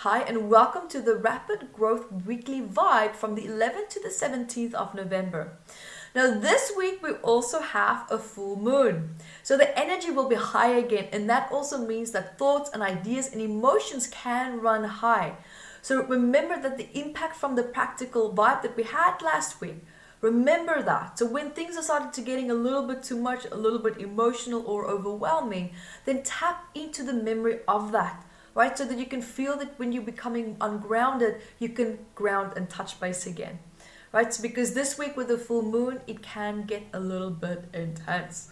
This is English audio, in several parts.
Hi and welcome to the Rapid Growth Weekly Vibe from the 11th to the 17th of November. Now this week we also have a full moon. So the energy will be high again, and that also means that thoughts and ideas and emotions can run high. So remember that the impact from the practical vibe that we had last week, remember that. So when things are starting to getting a little bit too much, a little bit emotional or overwhelming, then tap into the memory of that. Right, so that you can feel that when you're becoming ungrounded, you can ground and touch base again. Right, so because this week with the full moon, it can get a little bit intense.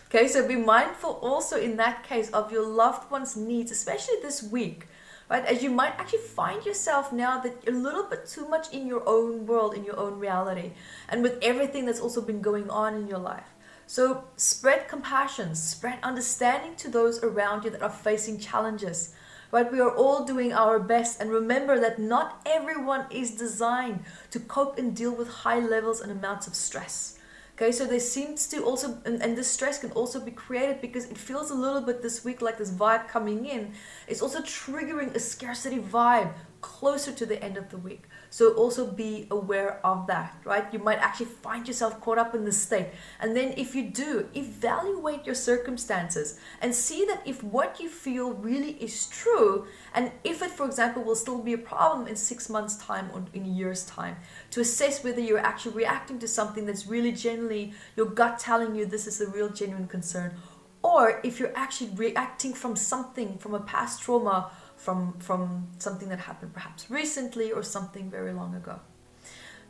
Okay, so be mindful also in that case of your loved one's needs, especially this week. Right, as you might actually find yourself now that you're a little bit too much in your own world, in your own reality, and with everything that's also been going on in your life. So spread compassion, spread understanding to those around you that are facing challenges. Right? We are all doing our best, and remember that not everyone is designed to cope and deal with high levels and amounts of stress. Okay, so there seems to also, and this stress can also be created because it feels a little bit this week like this vibe coming in. It's also triggering a scarcity vibe closer to the end of the week. So also be aware of that, right? You might actually find yourself caught up in this state. And then if you do, evaluate your circumstances and see that if what you feel really is true, and if it, for example, will still be a problem in 6 months' time or in a year's time, to assess whether you're actually reacting to something that's really genuinely your gut telling you this is a real genuine concern, or if you're actually reacting from something, from a past trauma, from something that happened perhaps recently or something very long ago.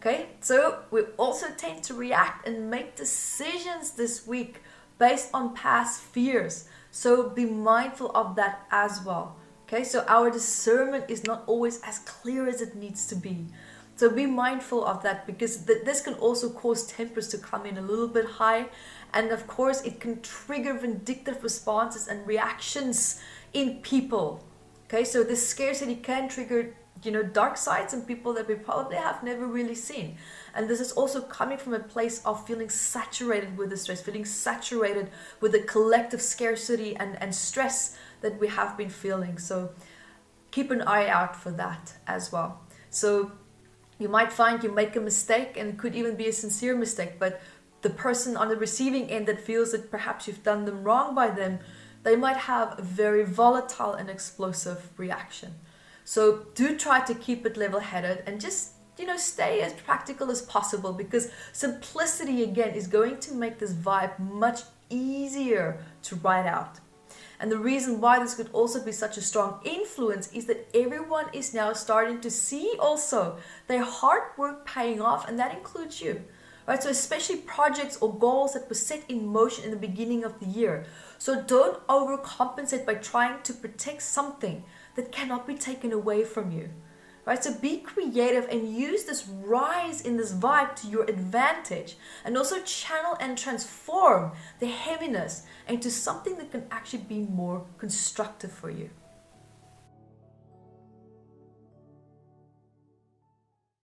Okay, so we also tend to react and make decisions this week based on past fears. So be mindful of that as well. Okay, so our discernment is not always as clear as it needs to be. So be mindful of that, because this can also cause tempers to come in a little bit high. And of course, it can trigger vindictive responses and reactions in people. Okay, so this scarcity can trigger, dark sides in people that we probably have never really seen. And this is also coming from a place of feeling saturated with the stress, feeling saturated with the collective scarcity and stress that we have been feeling. So keep an eye out for that as well. So you might find you make a mistake, and it could even be a sincere mistake, but the person on the receiving end that feels that perhaps you've done them wrong by them, they might have a very volatile and explosive reaction. So do try to keep it level-headed and just, stay as practical as possible, because simplicity, again, is going to make this vibe much easier to ride out. And the reason why this could also be such a strong influence is that everyone is now starting to see also their hard work paying off, and that includes you. Right, so especially projects or goals that were set in motion in the beginning of the year. So don't overcompensate by trying to protect something that cannot be taken away from you. Right, so be creative and use this rise in this vibe to your advantage, and also channel and transform the heaviness into something that can actually be more constructive for you.